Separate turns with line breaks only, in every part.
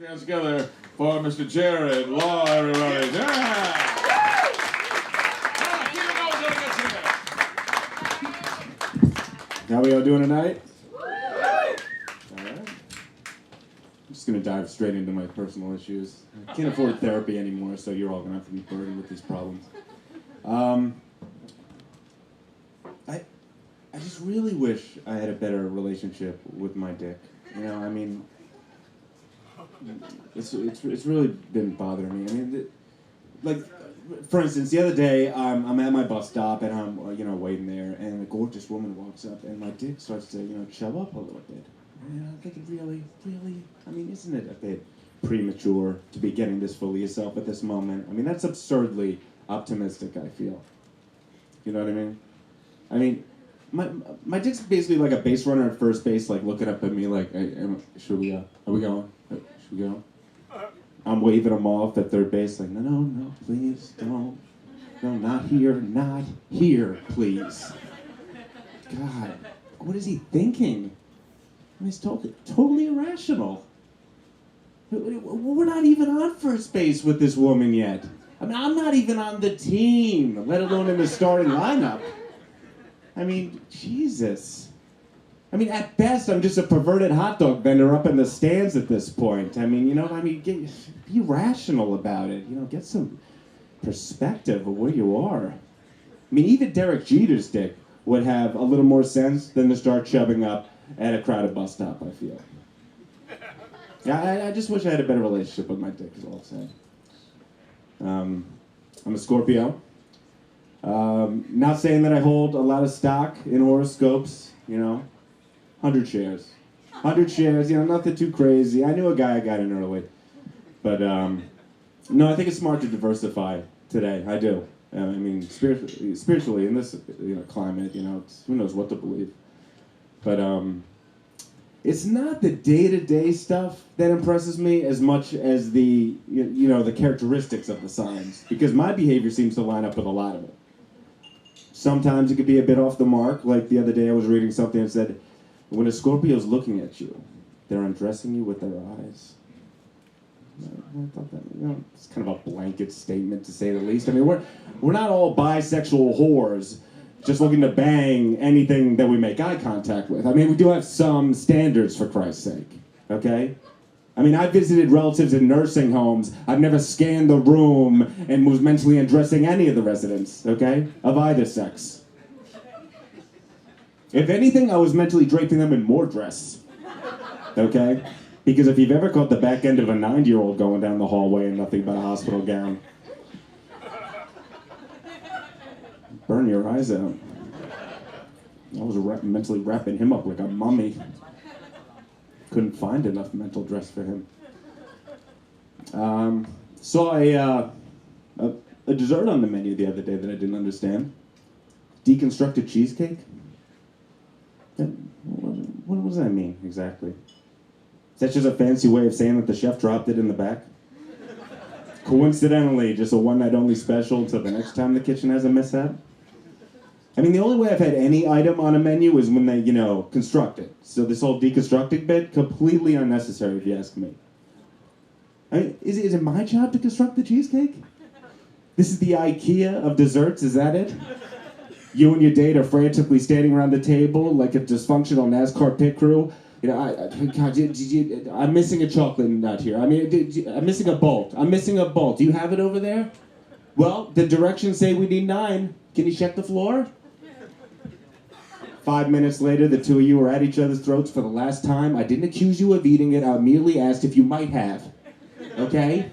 Hands together for Mr. Jared Law, everybody. Yeah! How we all doing tonight? All right. I'm just going to dive straight into my personal issues. I can't afford therapy anymore, so you're all going to have to be burdened with these problems. I just really wish I had a better relationship with my dick. You know, I mean, it's really been bothering me. I mean, like, for instance, the other day, I'm at my bus stop and I'm, waiting there, and a gorgeous woman walks up, and my dick starts to, chub up a little bit. And I'm thinking, really, I mean, isn't it a bit premature to be getting this fully yourself at this moment? I mean, that's absurdly optimistic, I feel. You know what I mean? I mean, my dick's basically like a base runner at first base, like looking up at me like, hey, should we, are we going? Should we go? I'm waving him off at third base, like, no, please, don't. No, not here, please. God, what is he thinking? I mean, it's totally irrational. We're not even on first base with this woman yet. I mean, I'm not even on the team, let alone in the starting lineup. I mean, Jesus. I mean, at best, I'm just a perverted hot dog vendor up in the stands at this point. I mean, be rational about it. Get some perspective of where you are. I mean, even Derek Jeter's dick would have a little more sense than to start chubbing up at a crowded bus stop, I feel. Yeah, I just wish I had a better relationship with my dick, is all I'm saying. I'm a Scorpio. Not saying that I hold a lot of stock in horoscopes, 100 shares. 100 shares, nothing too crazy. I knew a guy I got in early. But, no, I think it's smart to diversify today. I do. I mean, spiritually in this, climate, who knows what to believe. But, it's not the day-to-day stuff that impresses me as much as the characteristics of the signs. Because my behavior seems to line up with a lot of it. Sometimes it could be a bit off the mark. Like the other day I was reading something that said, when a Scorpio's looking at you, they're undressing you with their eyes. I thought that, it's kind of a blanket statement to say the least. I mean, we're not all bisexual whores just looking to bang anything that we make eye contact with. I mean, we do have some standards, for Christ's sake, okay? I mean, I visited relatives in nursing homes. I've never scanned the room and was mentally undressing any of the residents, okay, of either sex. If anything, I was mentally draping them in more dress, okay? Because if you've ever caught the back end of a 9-year-old going down the hallway in nothing but a hospital gown, burn your eyes out. I was mentally wrapping him up like a mummy. Couldn't find enough mental dress for him. Saw a dessert on the menu the other day that I didn't understand. Deconstructed cheesecake? What does that mean, exactly? Is that just a fancy way of saying that the chef dropped it in the back? Coincidentally, just a one-night-only special until the next time the kitchen has a mishap? I mean, the only way I've had any item on a menu is when they, construct it. So this whole deconstructing bit, completely unnecessary if you ask me. I mean, is it my job to construct the cheesecake? This is the IKEA of desserts, is that it? You and your date are frantically standing around the table like a dysfunctional NASCAR pit crew. I'm missing a chocolate nut here. I mean, I'm missing a bolt. Do you have it over there? Well, the directions say we need 9. Can you check the floor? 5 minutes later, the two of you are at each other's throats for the last time. I didn't accuse you of eating it. I merely asked if you might have. Okay?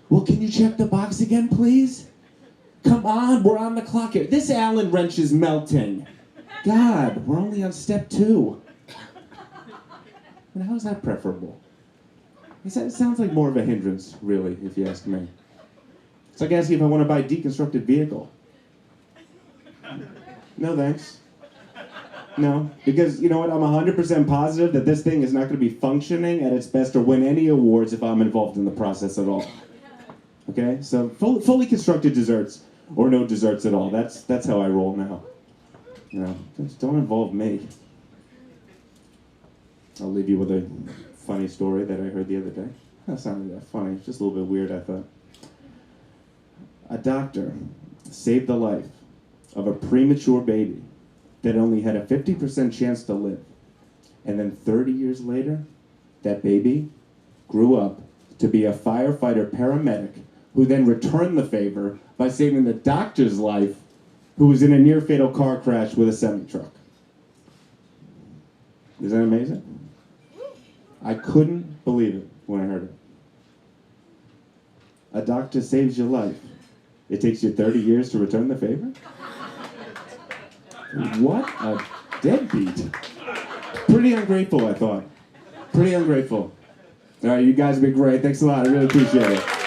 Well, can you check the box again, please? Come on, we're on the clock here. This Allen wrench is melting. God, we're only on step 2. And how is that preferable? It sounds like more of a hindrance, really, if you ask me. It's like asking if I want to buy a deconstructed vehicle. No, thanks. No, because you know what? I'm 100% positive that this thing is not going to be functioning at its best or win any awards if I'm involved in the process at all. Okay, so fully constructed desserts or no desserts at all. That's how I roll now. Just don't involve me. I'll leave you with a funny story that I heard the other day. That's not really that funny. Just a little bit weird, I thought. A doctor saved the life of a premature baby that only had a 50% chance to live. And then 30 years later, that baby grew up to be a firefighter paramedic who then returned the favor by saving the doctor's life who was in a near-fatal car crash with a semi-truck. Is that amazing? I couldn't believe it when I heard it. A doctor saves your life. It takes you 30 years to return the favor? What a deadbeat. Pretty ungrateful, I thought. Pretty ungrateful. All right, you guys have been great. Thanks a lot. I really appreciate it.